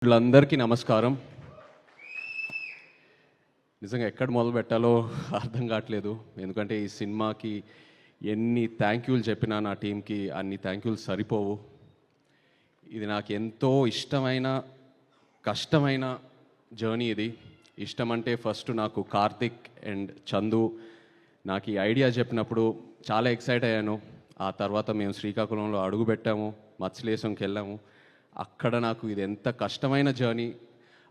వీళ్ళందరికీ నమస్కారం. నిజంగా ఎక్కడ మొదలు పెట్టాలో అర్థం కావట్లేదు. ఎందుకంటే ఈ సినిమాకి ఎన్ని థ్యాంక్ యూలు చెప్పినా నా టీంకి అన్ని థ్యాంక్ యూలు సరిపోవు. ఇది నాకు ఎంతో ఇష్టమైన కష్టమైన జర్నీ ఇది. ఇష్టం అంటే ఫస్ట్ నాకు కార్తిక్ అండ్ చందు నాకు ఈ ఐడియా చెప్పినప్పుడు చాలా ఎక్సైట్ అయ్యాను. ఆ తర్వాత మేము శ్రీకాకుళంలో అడుగు పెట్టాము, మత్స్యలేశంకి వెళ్ళాము. అక్కడ నాకు ఇది ఎంత కష్టమైన జర్నీ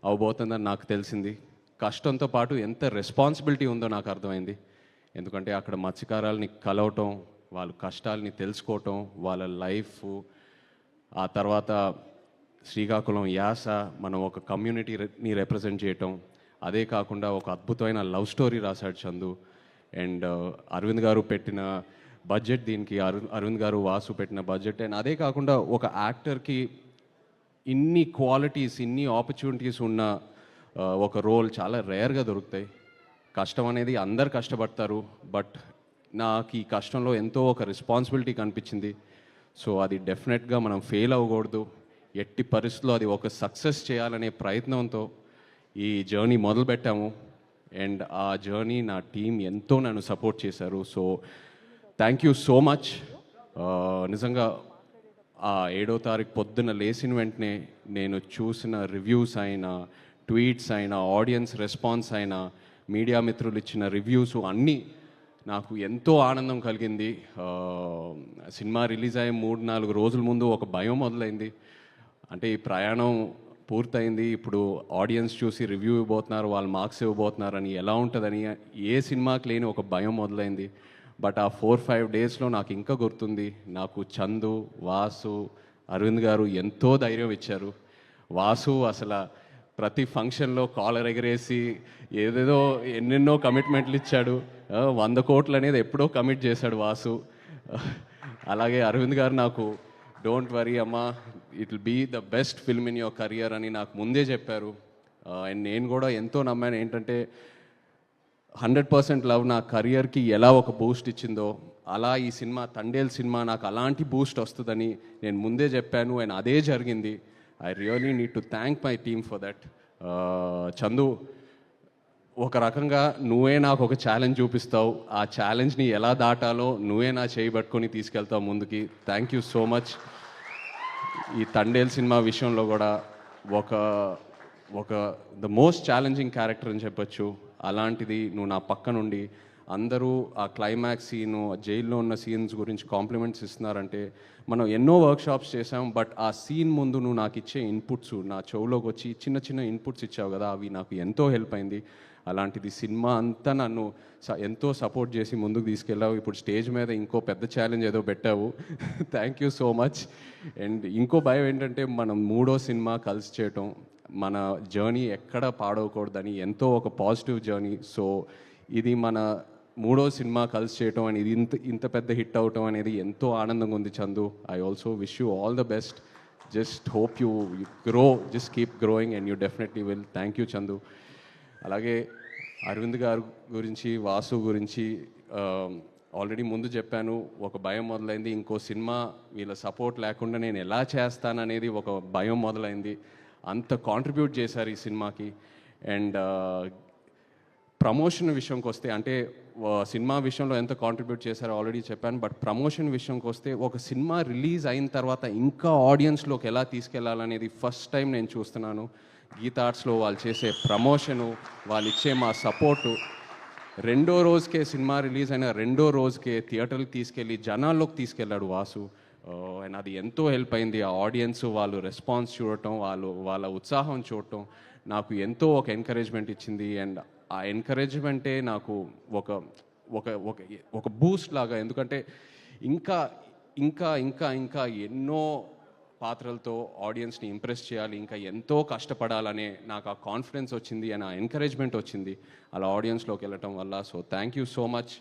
అవబోతుందని నాకు తెలిసింది. కష్టంతో పాటు ఎంత రెస్పాన్సిబిలిటీ ఉందో నాకు అర్థమైంది. ఎందుకంటే అక్కడ మత్స్యకారుల్ని కలవటం, వాళ్ళ కష్టాలని తెలుసుకోవటం, వాళ్ళ లైఫ్, ఆ తర్వాత శ్రీకాకుళం యాస, మనం ఒక కమ్యూనిటీని రిప్రజెంట్ చేయటం, అదే కాకుండా ఒక అద్భుతమైన లవ్ స్టోరీ రాశాడు చందు. అండ్ అరవింద్ గారు పెట్టిన బడ్జెట్ దీనికి, అరవింద్ గారు వాసు పెట్టిన బడ్జెట్. అండ్ అదే కాకుండా ఒక యాక్టర్కి ఇన్ని క్వాలిటీస్, ఇన్ని ఆపర్చునిటీస్ ఉన్న ఒక రోల్ చాలా రేర్గా దొరుకుతాయి. కష్టం అనేది అందరు కష్టపడతారు, బట్ నాకు ఈ కష్టంలో ఎంతో ఒక రెస్పాన్సిబిలిటీ కనిపించింది. సో అది డెఫినెట్గా మనం ఫెయిల్ అవ్వకూడదు, ఎట్టి పరిస్థితుల్లో అది ఒక సక్సెస్ చేయాలనే ప్రయత్నంతో ఈ జర్నీ మొదలుపెట్టాము. అండ్ ఆ జర్నీ నా టీం ఎంతో నన్ను సపోర్ట్ చేశారు. So thank you so much. నిజంగా ఆ 7వ తారీఖు పొద్దున్న లేచిన వెంటనే నేను చూసిన రివ్యూస్ అయినా, ట్వీట్స్ అయినా, ఆడియన్స్ రెస్పాన్స్ అయినా, మీడియా మిత్రులు ఇచ్చిన రివ్యూస్ అన్నీ నాకు ఎంతో ఆనందం కలిగింది. సినిమా రిలీజ్ అయ్యే 3-4 రోజుల ముందు ఒక భయం మొదలైంది. అంటే ఈ ప్రయాణం పూర్తయింది, ఇప్పుడు ఆడియన్స్ చూసి రివ్యూ ఇవ్వబోతున్నారు, వాళ్ళు మార్క్స్ ఇవ్వబోతున్నారు అని ఎలా ఉంటుందని ఏ సినిమాకి లేని ఒక భయం మొదలైంది. బట్ ఆ 4-5 డేస్లో నాకు ఇంకా గుర్తుంది, నాకు చందు, వాసు, అరవింద్ గారు ఎంతో ధైర్యం ఇచ్చారు. వాసు అసలు ప్రతి ఫంక్షన్లో కాలర్ ఎగరేసి ఏదేదో ఎన్నెన్నో కమిట్మెంట్లు ఇచ్చాడు. 100 కోట్లు అనేది ఎప్పుడో కమిట్ చేశాడు వాసు. అలాగే అరవింద్ గారు నాకు డోంట్ వరీ అమ్మా, it will be the best film in your career అని నాకు ముందే చెప్పారు. అండ్ నేను కూడా ఎంతో నమ్మాను. ఏంటంటే 100% లవ్ నా కెరియర్కి ఎలా ఒక బూస్ట్ ఇచ్చిందో, అలా ఈ సినిమా తండేల్ సినిమా నాకు అలాంటి బూస్ట్ వస్తుందని నేను ముందే చెప్పాను. అండ్ అదే జరిగింది. I really need to thank my team for that. Chandu, ఒక రకంగా నువ్వే నాకు ఒక ఛాలెంజ్ చూపిస్తావు, ఆ ఛాలెంజ్ని ఎలా దాటాలో నువ్వే నా చేయి పట్టుకొని తీసుకెళ్తావు ముందుకి. Thank you so much. ఈ తండేల్ సినిమా విషయంలో కూడా ఒక ఒక ద మోస్ట్ ఛాలెంజింగ్ క్యారెక్టర్ అని చెప్పొచ్చు. అలాంటిది నువ్వు నా పక్క నుండి అందరూ ఆ క్లైమాక్స్ సీను, జైల్లో ఉన్న సీన్స్ గురించి కాంప్లిమెంట్స్ ఇస్తున్నారంటే, మనం ఎన్నో వర్క్షాప్స్ చేసాం, బట్ ఆ సీన్ ముందు నువ్వు నాకు ఇచ్చే ఇన్పుట్స్, నా చెవులోకి వచ్చి చిన్న చిన్న ఇన్పుట్స్ ఇచ్చావు కదా, అవి నాకు ఎంతో హెల్ప్ అయింది. అలాంటిది సినిమా అంతా నన్ను ఎంతో సపోర్ట్ చేసి ముందుకు తీసుకెళ్ళావు. ఇప్పుడు స్టేజ్ మీద ఇంకో పెద్ద ఛాలెంజ్ ఏదో పెట్టావు. Thank you so much. And ఇంకో భయం ఏంటంటే, మనం 3వ సినిమా కలిసి చేయటం, మన జర్నీ ఎక్కడ పాడవకూడదని ఎంతో ఒక పాజిటివ్ జర్నీ. సో ఇది మన 3వ సినిమా కలిసి చేయటం అని ఇది ఇంత పెద్ద హిట్ అవటం అనేది ఎంతో ఆనందంగా ఉంది Chandu. I also wish you all the best. Just hope you grow, just keep growing and you definitely will. Thank you Chandu. అలాగే అరవింద్ గారు గురించి, వాసు గురించి ఆల్రెడీ ముందు చెప్పాను. ఒక భయం మొదలైంది, ఇంకో సినిమా వీళ్ళ సపోర్ట్ లేకుండా నేను ఎలా చేస్తాననేది ఒక భయం మొదలైంది. అంత కాంట్రిబ్యూట్ చేశారు ఈ సినిమాకి. అండ్ ప్రమోషన్ విషయంకి వస్తే, అంటే సినిమా విషయంలో ఎంత కాంట్రిబ్యూట్ చేశారో ఆల్రెడీ చెప్పాను, బట్ ప్రమోషన్ విషయంకి వస్తే ఒక సినిమా రిలీజ్ అయిన తర్వాత ఇంకా ఆడియన్స్లోకి ఎలా తీసుకెళ్లాలనేది ఫస్ట్ టైం నేను చూస్తున్నాను. గీతా ఆర్ట్స్లో వాళ్ళు చేసే ప్రమోషను, వాళ్ళు ఇచ్చే మా సపోర్టు, 2వ రోజుకే సినిమా రిలీజ్ అయిన 2వ రోజుకే థియేటర్కి తీసుకెళ్ళి జనాల్లోకి తీసుకెళ్ళాడు వాసు. అండ్ అది ఎంతో హెల్ప్ అయింది. ఆ ఆడియన్స్ వాళ్ళు రెస్పాన్స్ చూడటం, వాళ్ళ ఉత్సాహం చూడటం నాకు ఎంతో ఒక ఎంకరేజ్మెంట్ ఇచ్చింది. అండ్ ఆ ఎంకరేజ్మెంటే నాకు ఒక ఒక ఒక ఒక బూస్ట్ లాగా. ఎందుకంటే ఇంకా ఇంకా ఇంకా ఇంకా ఎన్నో పాత్రలతో ఆడియన్స్ని ఇంప్రెస్ చేయాలి, ఇంకా ఎంతో కష్టపడాలనే నాకు ఆ కాన్ఫిడెన్స్ వచ్చింది అండ్ ఆ ఎంకరేజ్మెంట్ వచ్చింది అలా ఆడియన్స్లోకి వెళ్ళటం వల్ల. So thank you so much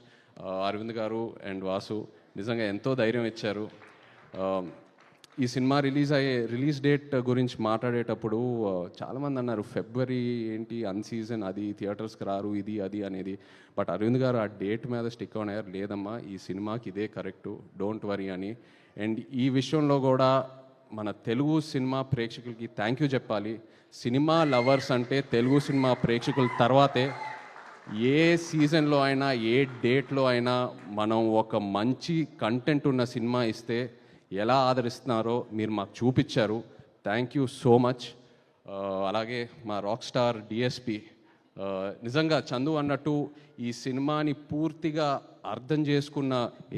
Arvind garu and Vasu, నిజంగా ఎంతో ధైర్యం ఇచ్చారు. ఈ సినిమా రిలీజ్ డేట్ గురించి మాట్లాడేటప్పుడు చాలామంది అన్నారు, ఫిబ్రవరి ఏంటి అన్సీజన్, అది థియేటర్స్కి రారు, ఇది అది అనేది. బట్ అరవింద్ గారు ఆ డేట్ మీద స్టిక్ ఆన్ అయ్యారు, లేదమ్మా ఈ సినిమాకి ఇదే కరెక్టు, డోంట్ వరీ అని. అండ్ ఈ విషయంలో కూడా మన తెలుగు సినిమా ప్రేక్షకులకి థ్యాంక్ యూ చెప్పాలి. సినిమా లవర్స్ అంటే తెలుగు సినిమా ప్రేక్షకుల తర్వాతే ఏ సీజన్లో అయినా ఏ డేట్లో అయినా మనం ఒక మంచి కంటెంట్ ఉన్న సినిమా ఇస్తే ఎలా ఆదరిస్తున్నారో మీరు మాకు చూపించారు. Thank you so much. అలాగే మా రాక్ స్టార్ డిఎస్పి, నిజంగా చందు అన్నట్టు ఈ సినిమాని పూర్తిగా అర్థం చేసుకున్న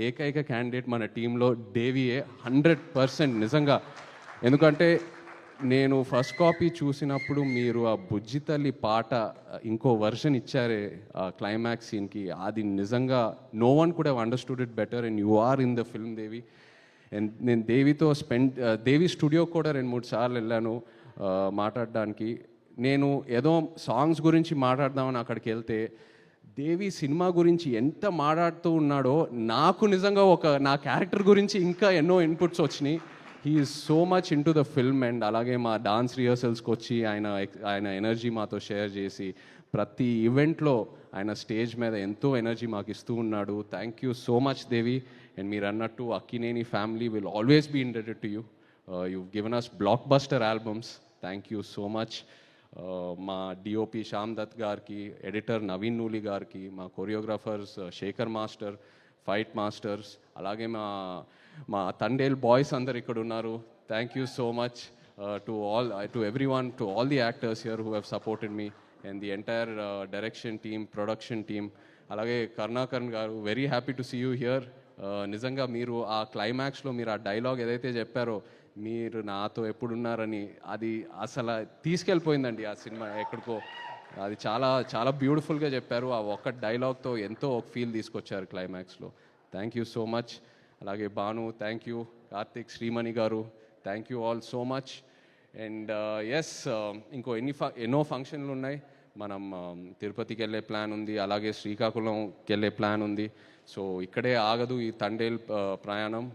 ఏకైక క్యాండిడేట్ మన టీంలో దేవియే 100%. నిజంగా, ఎందుకంటే నేను ఫస్ట్ కాపీ చూసినప్పుడు మీరు ఆ బుజ్జి తల్లి పాట ఇంకో వర్షన్ ఇచ్చారే ఆ క్లైమాక్స్ సీన్కి, అది నిజంగా no one could have understood it better and you are in the film Devi. And నేను దేవితో దేవి స్టూడియో కూడా 2-3 సార్లు వెళ్ళాను మాట్లాడడానికి. నేను ఏదో సాంగ్స్ గురించి మాట్లాడదామని అక్కడికి వెళ్తే దేవి సినిమా గురించి ఎంత మాట్లాడుతూ ఉన్నాడో నాకు నిజంగా నా క్యారెక్టర్ గురించి ఇంకా ఎన్నో ఇన్పుట్స్ వచ్చినాయి. He is so much in to the film. And అలాగే మా డాన్స్ రిహర్సల్స్కి వచ్చి ఆయన ఎనర్జీ మాతో షేర్ చేసి ప్రతి ఈవెంట్లో ఆయన స్టేజ్ మీద ఎంతో ఎనర్జీ మాకు ఇస్తూ ఉన్నాడు. Thank you so much Devi. And మీరు అన్నట్టు Akkineni family will always be indebted to you. You given us blockbuster albums. Thank you so much. మా డిఓపి శ్యామ్ దత్ గారికి, ఎడిటర్ నవీన్ నూలి గారికి, మా choreographers Sekhar master, fight masters, అలాగే మా తండేల్ బాయ్స్ అందరు ఇక్కడ ఉన్నారు. Thank you so much to everyone, to all the actors here who have supported me and the entire direction team, production team. అలాగే Karunakaran garu, very happy to see you here. నిజంగా మీరు ఆ క్లైమాక్స్లో మీరు ఆ డైలాగ్ ఏదైతే చెప్పారో, మీరు నాతో ఎప్పుడున్నారని, అది అసలు తీసుకెళ్ళిపోయిందండి ఆ సినిమా ఎక్కడికో. అది చాలా చాలా బ్యూటిఫుల్గా చెప్పారు. ఆ ఒక్క డైలాగ్తో ఎంతో ఒక ఫీల్ తీసుకొచ్చారు క్లైమాక్స్లో. Thank you so much. అలాగే Bhanu, thank you. Karthik, Srimani garu, thank you all so much. And yes, ఇంకో ఎన్నో ఫంక్షన్లు ఉన్నాయి. మనం తిరుపతికి వెళ్ళే ప్లాన్ ఉంది, అలాగే శ్రీకాకుళంకి వెళ్ళే ప్లాన్ ఉంది. సో ఇక్కడే ఆగదు ఈ తండేల్ ప్రయాణం.